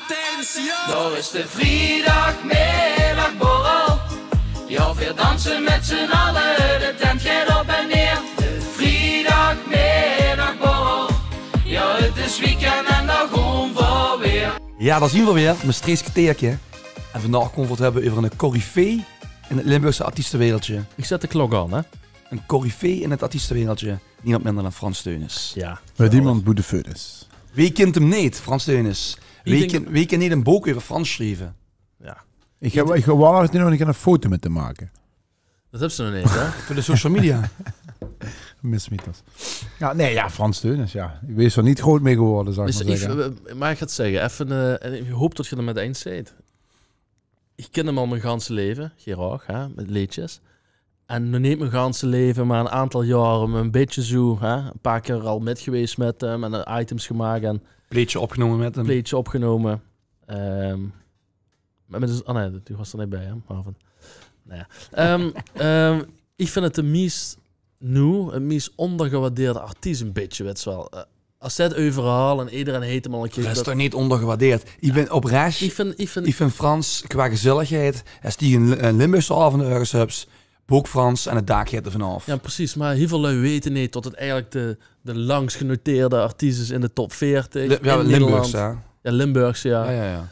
attention. Daar is de vrijdagmiddagborrel. Ja, weer dansen met z'n allen, de tent gaat op en neer. De vrijdagmiddagborrel. Ja, het is weekend en dan gewoon voor weer. Ja, daar zien we weer, mijn streesje teertje. En vandaag komen we het hebben over een coryfee in het Limburgse artiestenwereldje. Ik zet de klok aan, hè? Een coryfee in het artiestenwereldje. Niemand minder dan Frans Steunis. Ja. Met iemand moet de feunis. Wie kent hem niet, Frans Steunis? Wie kent niet een boek over Frans schrijven? Ja. Ik ga wel nog een foto met te maken. Dat hebben ze nog niet, hè? Voor de social media. Mismieters. Ja, nee, ja, Frans Steunis, ja. Je is er niet groot mee geworden, zou ik Dus maar zeggen. maar ik ga het zeggen, even, en ik hoop dat je er met eens bent. Ik ken hem al mijn ganse leven, graag, hè, met liedjes. En nu neemt mijn ganse leven maar een aantal jaren een beetje zo, hè, een paar keer al met geweest met hem en items gemaakt en Pleetje opgenomen met hem. pleetje opgenomen. Maar dus, nee, die was er niet bij, hè, Marvin. Nou ja. Ik vind het de meest meest ondergewaardeerde artiest een beetje, weet je wel. Als zij het overal en iedereen heet hem al een keer. Dat is toch niet ondergewaardeerd? Ik ben oprecht. Ik vind Frans qua gezelligheid. Als die een Limburgse avond ergens hebt, boek Frans en het dak gaat er vanaf. Ja, precies. Maar heel veel lui weten niet dat het eigenlijk de langst genoteerde artiest is in de top 40. Ja, in Limburgse, Nederland. ja. Ja, Limburgse, ja. Ja.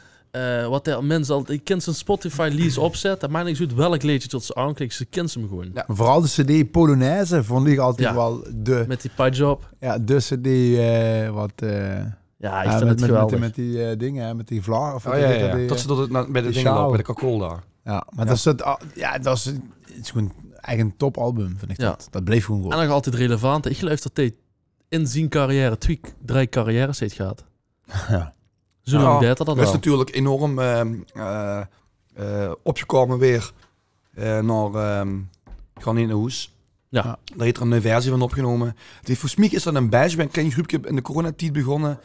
Wat de mensen altijd... Ik ken zijn Spotify-lease opzet. Dat maakt niks uit welk liedje tot ze aanklikken. Ze kent ze hem gewoon. Ja. Maar vooral de CD Polonaise vond ik altijd wel de... Met die page-op. Ja, de CD Ja, ik vind het geweldig. met die dingen, hè, met die vlag. Of Tot ze bij de dingen lopen, bij de kakol daar. Ja, maar dat is het is gewoon echt een topalbum, vind ik dat. Dat bleef gewoon goed. En nog altijd relevant. Ik geloof dat hij in zijn carrière 3 carrières heeft gehad. Ja. Zo lang deed dat Dat al. is natuurlijk enorm opgekomen weer naar Gaan in de Hoes. Ja. Daar heeft er een nieuwe versie van opgenomen. Het heeft, volgens mij is dat een badge bij een klein groepje in de coronatijd begonnen.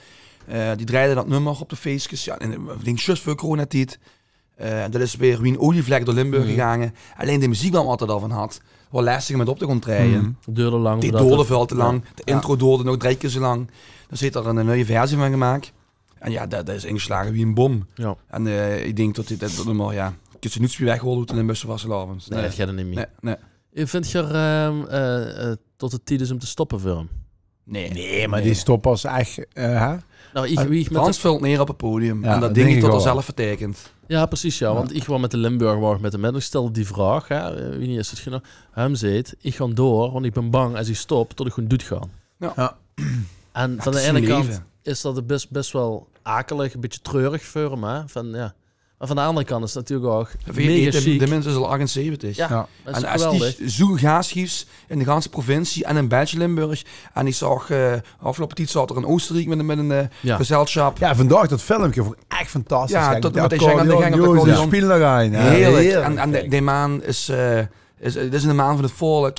Die draaiden dat nummer op de feestjes. Ja, en ik denk just voor coronatijd. Dat is weer wie een olievlek door Limburg gegaan. Alleen de muziek wat altijd al van had, was lastig met op te gaan draaien. Het duurde lang. Die doorde veel te lang. De intro doorde nog 3 keer zo lang. Dus heeft er een nieuwe versie van gemaakt. En ja, dat is ingeslagen wie een bom. Ja. En ik denk dat dat nummer, ja, ik kan ze niet meer wegholen uit een Limburgse vastelavond. Nee, dat gaat er niet meer. Nee. Je vindt je tot het tijd is om te stoppen voor hem? Nee, maar die stop was echt... Nou, Frans vult neer op het podium. Ja, en dat dat ding denk ik ik tot er wel. zelf vertekend. Ja, precies, ja. Want ik was met de Limburg met de mensen. Ik stelde die vraag, hè, wie niet is het genoeg. Hem zei, ik ga door, want ik ben bang als hij stopt, tot ik gewoon doet gaan. Ja. En van de ene kant is dat best wel akelig, een beetje treurig voor hem, hè. Maar van de andere kant is het natuurlijk ook mega chic. De mensen is al 78. Ja, dat is En als geweldig. die zo gaaschiefs in de ganse provincie en in België Limburg. En ik zag afgelopen tijd zat er in Oostenrijk met een gezelschap. Ja, vandaag dat filmpje vond ik echt fantastisch. Ja, tot met de gang op de accordeon. Spelen erin. Heerlijk. En die man is een man van het volk.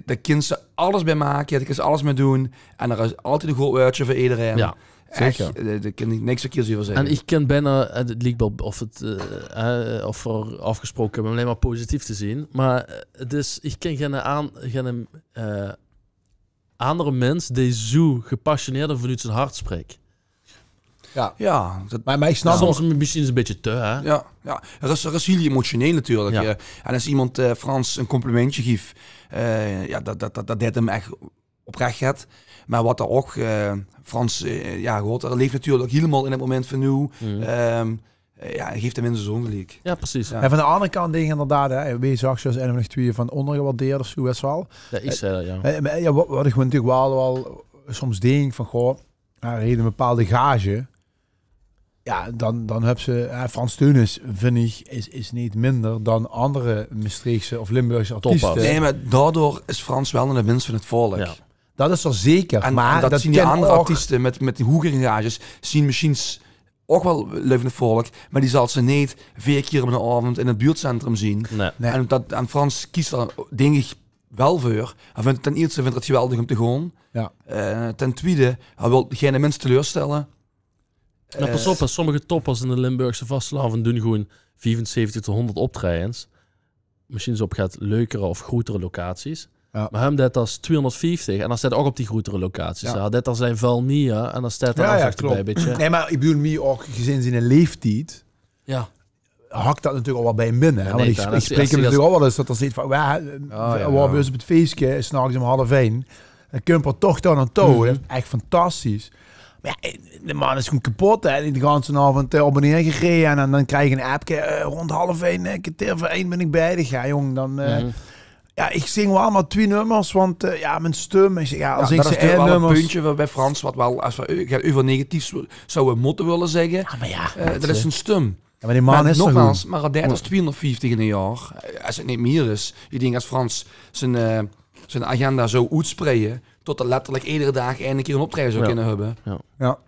Daar kan ze alles bij maken, daar kan ze alles mee doen. En er is altijd een goed woordje voor iedereen. Ja. Zeker. Daar kan ik niks verkeerds over zeggen. En ik ken bijna, het lijkt wel of er afgesproken hebben, alleen maar positief te zien. Maar ik ken geen andere mens die zo gepassioneerd vanuit zijn hart spreekt. Ja, maar ik snap soms misschien is het een beetje te, hè? Ja. Er is heel emotioneel natuurlijk. Ja. En als iemand Frans een complimentje geeft, dat deed hem echt oprecht gaat. Maar wat er ook, Frans, er leeft natuurlijk helemaal in het moment van nu. Geeft de mensen zo'n gelijk. Ja, precies. Ja. En van de andere kant denk ik inderdaad, hè, wie zag zoals een of twee van ondergewaardeerd of zo, best wel. Ja, ik zei dat, ja. Wat ik natuurlijk wel soms denk van, goh, reden een bepaalde gage. Ja, dan heb ze... Frans Steunis, vind ik, is niet minder dan andere Maastrichtse of Limburgse artiesten. Nee, maar daardoor is Frans wel in de winst van het volk. Ja. Dat is er zeker. Maar dat zien die andere artiesten met die hogere gages, zien misschien ook wel levende volk, maar die zal ze niet 4 keer op een avond in het buurtcentrum zien. Nee. En Frans kiest daar, denk ik, wel voor. Ten eerste vindt het geweldig om te gaan. Ja. Ten tweede, hij wil geen mensen teleurstellen. Nou, pas op, sommige toppers in de Limburgse vastelavond doen gewoon 75 tot 100 optredens. Misschien op gaat leukere of grotere locaties. Ja. Maar hem dat als 250 en dan staat ook op die grotere locaties. Ja. Dit als zijn val niet, ja. En dan staat er erbij een beetje. Nee, maar ik bedoel, mij ook gezien zijn leeftijd. Ja. Hakt dat natuurlijk al wel bij hem binnen. Ja, Want ik spreek hem natuurlijk al wel eens dat er zit van, we op het feestje, s'nachts om 12:30. Dan kun je toch dan aan touw. Dat is echt fantastisch. Maar ja, de man is gewoon kapot. Hè. Die ganse avond op en neer gereden. En dan krijg je een appje rond 12:30. Kwartier voor 1 ben ik bij de ga, jong. Dan, ja, ik zing wel allemaal 2 nummers. Want mijn stem. Ik zeg, ja, als ik dat ze is wel nummers... een puntje bij Frans. Wat wel, als we over negatief zouden moeten willen zeggen. Ja, maar ja, dat is een stem. Ja, maar die man is nogmaals, maar dat is 250 in een jaar. Als het niet meer is. Je denkt als Frans zijn agenda zo uitspreiden, tot er letterlijk iedere dag een keer een optreden zou kunnen hebben. Ja.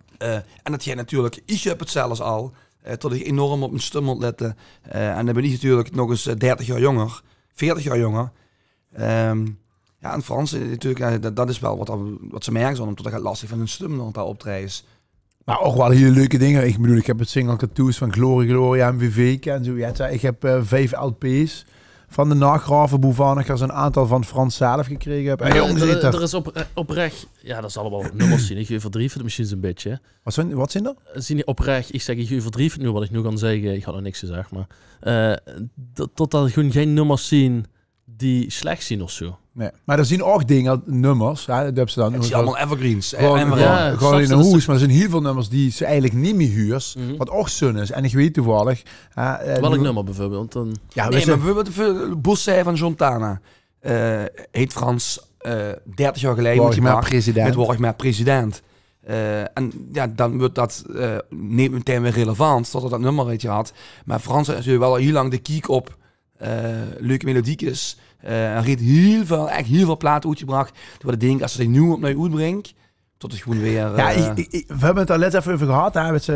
En dat jij natuurlijk, ik heb het zelfs al, tot ik enorm op mijn stem moet letten. En dan ben ik natuurlijk nog eens 30 jaar jonger, 40 jaar jonger. Ja, en Frans natuurlijk, dat is wel wat ze merken zo, omdat het gaat lastig van hun stem nog een paar optredens. Maar ook wel hele leuke dingen. Ik bedoel, ik heb het single tattoos van Gloria MVV en zo. Ja, ik heb 5 LP's van de nagraven Boevanigers een aantal van Frans zelf gekregen heb. Er is oprecht, ja, dat is allemaal nummers zien. Ik overdrijf het misschien een beetje. Wat zijn dat? Zie je oprecht, ik zeg ik overdrijf het nu, wat ik nu kan zeggen. Ik had nog niks gezegd, maar totdat gewoon geen nummers zien die slecht zien of zo. Nee, maar er zien ook dingen, nummers. Ja, dat hebben ze dan. Het zijn allemaal evergreens. Gewoon in een hoes, maar er zijn heel veel nummers die ze eigenlijk niet meer huurs. Wat ook zin is. En ik weet toevallig. Welk nummer bijvoorbeeld? Dan... Ja, maar bijvoorbeeld Bossé van Jontana. Heet Frans 30 jaar geleden. Word ik maar president. Word ik maar president. En ja, dan wordt dat niet meteen weer relevant, tot dat nummer heeft gehad. Maar Frans heeft natuurlijk wel heel lang de kiek op leuke melodiekjes. Hij heeft echt heel veel platen uitgebracht. Toen denk ik, als ze die nu opnieuw uitbrengt, tot het gewoon weer... we hebben het al net even over gehad, hè, met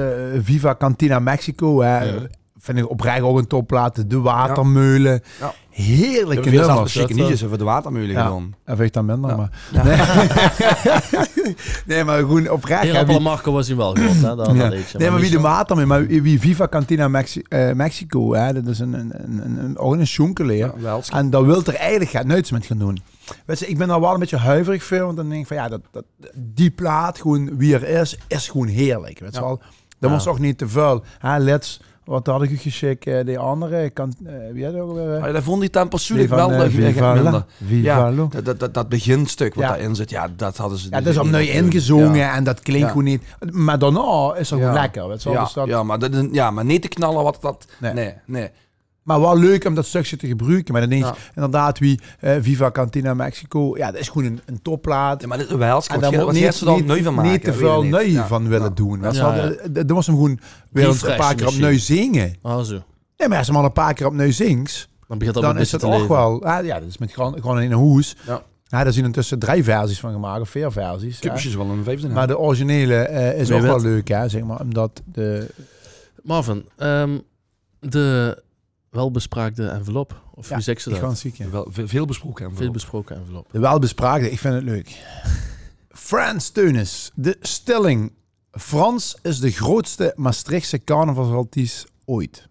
Viva Cantina Mexico. Vind ik oprecht ook een topplaat. De Watermeulen. Ja. Heerlijke nummers. De chickenies over de Watermeulen gedaan. Even echt dan minder, maar... Nee, maar gewoon oprecht. Heel Appel Marco was hij wel goed, hè? Dat nee, maar wie de Watermeulen, maar wie Viva Cantina Mexico, hè, dat is ook een schonkeleer. Ja, en dat wil er eigenlijk geen nuits met gaan doen. Weet je, ik ben daar wel een beetje huiverig voor, want dan denk ik van ja, die plaat gewoon wie er is gewoon heerlijk. Weet je wel. Dat was ook niet te vuil. Wat had ik u geschikt? Die andere kant, wie had ook weer? Dat vond ik dan persoonlijk wel minder. Ja, dat beginstuk wat daarin zit, ja, dat hadden ze. Ja, dat is opnieuw ingezongen en dat klinkt gewoon niet. Maar daarna is het gewoon lekker. Weet je? Maar niet te knallen wat dat. Nee. Maar wel leuk om dat stukje te gebruiken. Maar dan denk je inderdaad wie Viva Cantina Mexico. Ja, dat is gewoon een topplaat. Ja, maar dit is wel en daar moet niet te veel neu van willen doen. Dat was hem gewoon weer een paar keer opnieuw zingen. Oh, zo. Nee, maar als je hem al een paar keer opnieuw zingt, dan is het ook wel... Ja, dat is met gewoon in een hoes. Ja, daar zijn intussen 3 versies van gemaakt, of 4 versies. Cupjes wel een 5e. Maar de originele is ook wel leuk, hè, zeg maar. Omdat Marvin, de... welbespraakte envelop. Of hoe zeg ze dat? Veel besproken envelop. Veel besproken envelop. De welbespraakte, ik vind het leuk. Frans Teunis. De stelling. Frans is de grootste Maastrichtse carnavalsartiest ooit.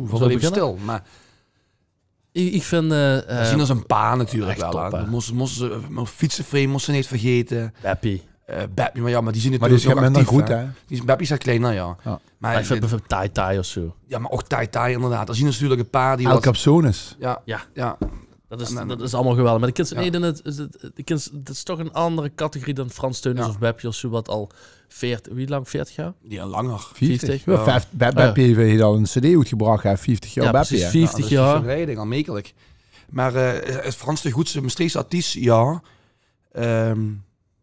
Voor even stil, maar... Ik vind... zien als een pa natuurlijk wel. Moesten fietsenframe moesten niet vergeten. Beppie, maar die zien natuurlijk ook actief, goed, hè? Beppie is klein, nou ja. Maar ik vind bijvoorbeeld Tai of zo. Ja, maar ook Tai inderdaad. Dan zien natuurlijk een paar die... El Capsones. Ja. Dat is allemaal geweldig. Maar het is toch een andere categorie dan Frans Teunis of Beppie of zo, wat al 40... Wie lang? 40 jaar? Ja, langer. 50? Beppie heeft al een cd uitgebracht, 50 jaar Beppie. Ja, 50 jaar. Dat is aanmerkelijk. Maar is Frans de goedste Maastrichtse artiest? Ja.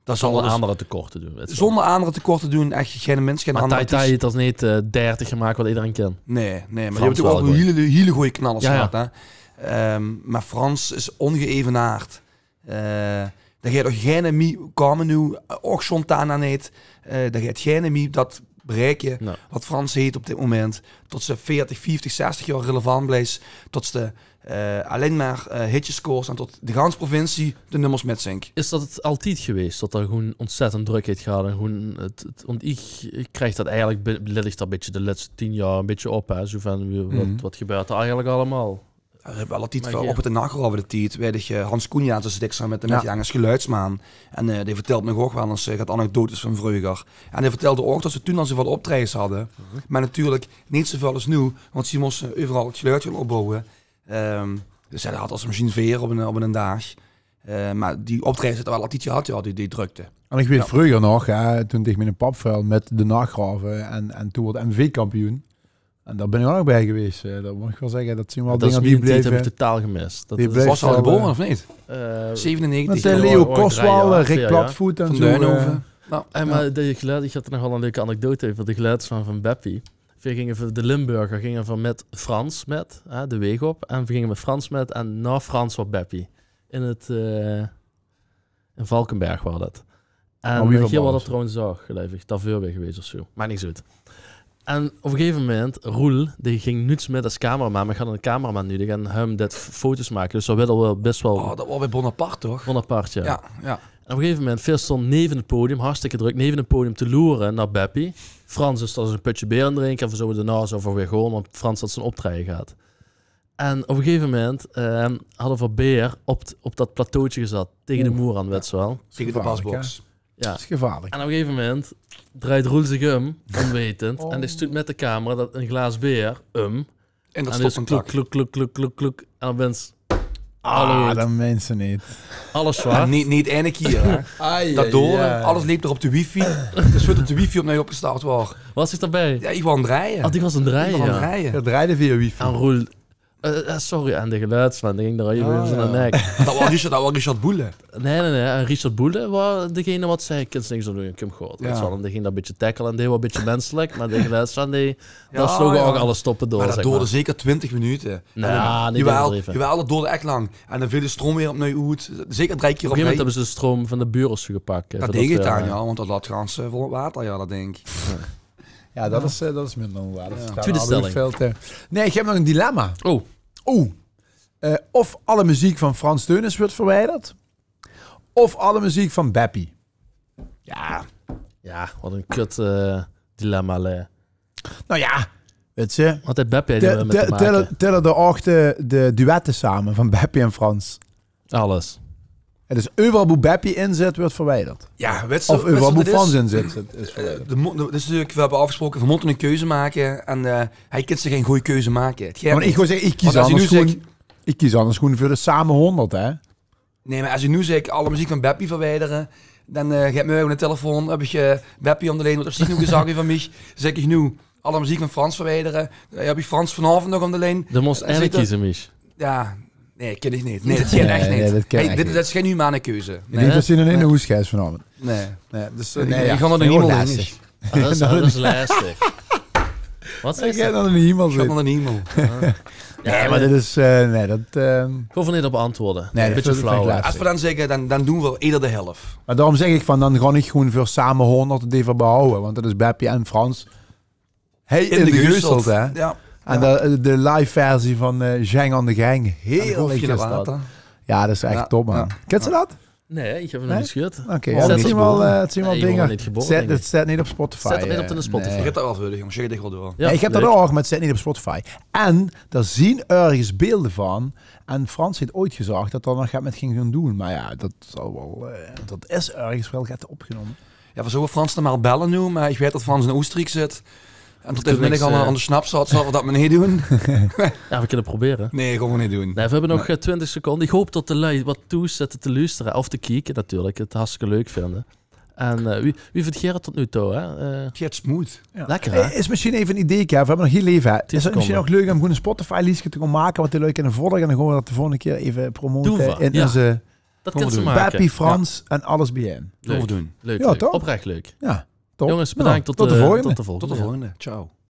Dat zonder andere tekorten doen. Zonder andere tekorten doen, echt geen mens. Geen maar Tai heeft als niet 30 gemaakt wat iedereen kent. Nee, maar je hebt ook wel hele goede knallers gehad. Hè? Maar Frans is ongeëvenaard. Dat gaat nog geen komen nu, ook Jontana niet. Dat gaat geen dat bereik je wat Frans heet op dit moment. Tot ze 40, 50, 60 jaar relevant blijft. Tot ze alleen maar hitjes scores en tot de ganse provincie de nummers metzinkt. Is dat het altijd geweest? Dat er gewoon ontzettend druk heeft gehad? En gewoon want ik krijg dat eigenlijk ligt dat een beetje de laatste 10 jaar een beetje op. Hè? Zo van, wat gebeurt er eigenlijk allemaal? Er hebben wel altijd Maar op het nacht over de tijd. Weet je, Hans Koenjaat is dik samen met die Engels geluidsman. En die vertelt me ook wel eens gaat anekdotes van vroeger. En hij vertelde ook dat ze toen al zoveel optredens hadden. Maar natuurlijk niet zoveel als nu. Want ze moesten overal het geluid gaan opbouwen. Dus hij had als misschien 4 op een dag. Maar die optredens had wel altijd gehad, ja, die drukte. En ik weet vroeger nog, toen ik met een papvuil met de nagraven en toen wordt MV-kampioen. En daar ben ik ook nog bij geweest. Dat moet ik wel zeggen. Dat zijn wel Dat is dingen die mijn tijd, heb bleven. ik totaal gemist. Dat Die is, bleef- Was hij al geboren of niet? 97. Met Ja, Leo hoor, Koswal, 3 jaar, Rick 4 Platvoet en Van zo. Duinhoven. Nou, Maar de geluid, ik had er nog wel een leuke anekdote over. De geluidsman van Beppie. We gingen voor de Limburger gingen van met Frans met, de weg op. En we gingen met Frans met en na Frans op Beppie. In Valkenberg was dat. En wie hier van was dat Bas? trouwens ook, geloof ik. Daar weer geweest of zo. Maar niet zo goed. En op een gegeven moment, Roel, die ging nuts met als cameraman. Maar ik had een cameraman nu, die gaan hem dat foto's maken. Dus dat werd al wel best wel dat was bij Bonaparte, toch? van apart, ja. Ja. En op een gegeven moment, Phil stond neven het podium, hartstikke druk, neven het podium te loeren naar Beppie. Frans is als een putje bier aan het drinken en we zouden daarna zo voor weer gewoon, want Frans had zijn optreden gehad. En op een gegeven moment hadden we Beer op dat plateautje gezet, tegen de moer aan, weet je wel. Tegen de basbox. Ja. Dat is gevaarlijk. En op een gegeven moment draait Roel zich onwetend, en die stuurt met de camera dat een glaas beer, En dat en stopt dus een kluk, klak. kluk, en dan ben je Dat mensen niet. alles Ja, zwart. niet één keer, hè. Daardoor, alles liep er op de wifi. Dus wordt op de wifi opnieuw opgestart was. Was ik daarbij? Ja, ik was aan het rijden. Oh, die was een draaien, Ik was aan ja. het rijden. Het rijden via wifi. En Roel, sorry, en de geluidsman, die ging er even in zijn nek. Dat was Richard Boele. Nee. En Richard Boele was degene wat zei, ik kan niks aan doen, ik heb hem gehoord. Ja. En die ging dat een beetje tackelen en die was een beetje menselijk, maar de geluidsman, dat Ja, sloeg ja. ook alles stoppen door, Maar dat zeg duurde maar. zeker 20 minuten. Nou, niet Jawel, overdreven. jawel, dat duurde echt lang. En dan viel de stroom weer opnieuw uit. Zeker 3 keer Op een op gegeven moment rij. hebben ze de stroom van de bureaus gepakt. Dat denk ik dan, ja. Want dat laat gaan ze vol water, ja, dat denk ik. Ja, dat is minder waar. Dat staat Tweede al stelling. veel te- Nee, ik heb nog een dilemma. Oh, Of alle muziek van Frans Teunis wordt verwijderd. Of alle muziek van Beppie. ja, wat een kut dilemma. Nou ja, weet je. Wat heeft Beppe met te maken? Tellen de ook de duetten samen van Beppie en Frans. Alles. Het is overal hoe Beppie in zit, wordt verwijderd. Ja, weet Of overal hoe Frans is? in zit, is verwijderd. Dus natuurlijk, we hebben afgesproken, we moeten een keuze maken. En hij kan zich geen goede keuze maken. Het Maar ik wil zeggen, ik kies Want als je anders nu gewoon... zegt- Ik kies anders gewoon voor de samen 100, hè. Nee, maar als je nu zegt, alle muziek van Beppie verwijderen, dan gaat me op de telefoon, heb je Beppie om de lijn, wat heb je nu gezegd van mij? Dan zeg ik nu, alle muziek van Frans verwijderen. Heb je Frans vanavond nog om de lijn? Je moest Dan eigenlijk zit er- kiezen, Mich. Ja, nee, ken ik niet. Nee, dat ken echt Nee, niet. dat ken Hey, echt dit niet. dat is geen humane keuze. Ik denk dat ze in een hoesgijs vanavond. Nee. Nee, dus, Ik ja, ga naar de heel hemel lastig. heen. Dat is lastig. Wat Ik zeg ga je? naar de hemel Ik ga zitten. naar de hemel. Nee, maar dit is... nee, dat... Ik hoef er niet op antwoorden. Nee, Een dat beetje vind ik flauw. lastig. Als we dan zeggen, dan doen we ieder de helft. Maar daarom zeg ik van, dan ga ik gewoon voor samen 100 het even behouden. Want dat is Beppie en Frans. Hey, in de Geusteld, hè. Ja. En de live versie van Zheng aan de Gang. Heerlijk is dat. Ja, dat is echt Ja, top, man. ja. Kent ze dat? Nee, ik heb hem nog Nee? niet gescheurd. Oké, Oh, ja, zet dat het zien op. wel, het zijn wel Nee, ik ben dingen. niet geboren, Zet, denk ik. het staat niet op Spotify. Zet het niet op de Spotify. Ik heb dat wel voor, jongens. Zeg het wel door. Ja, ik heb dat leuk. ook, maar het staat niet op Spotify. En daar zien ergens beelden van. En Frans heeft ooit gezegd dat dat nog gaat met ging gaan doen. Maar ja, dat zal wel, dat is ergens wel gaat opgenomen. Ja, we zouden Frans dan maar bellen nu, maar ik weet dat Frans in Oostenrijk zit. En tot Doe even niks, middag aan de snaps zat, zullen we dat maar niet doen? Ja, we kunnen proberen. Nee, gaan we niet doen. Nee, we hebben nog 20 seconden. Ik hoop dat de lui wat toezetten te luisteren. Of te kijken natuurlijk. Het hartstikke leuk vinden. En wie vindt Gerard tot nu toe? Hè? Get smooth. Ja. Lekker, hè? Is misschien even een idee, Kev. We hebben nog heel leven. Is het misschien seconden. nog leuk om gewoon een Spotify-liedje te gaan maken, wat die leuk kunnen volgen. En dan gaan we dat de volgende keer even Doen promoten we, in ja. onze Dat Gaan kan we ze doen. maken. Beppie, Frans en alles BN. Gaan we Leuk, doen. leuk, Ja, leuk. toch? Oprecht leuk. Ja, top. Jongens, Nou, bedankt. tot de volgende. Tot de volgende. Tot de volgende. Ciao.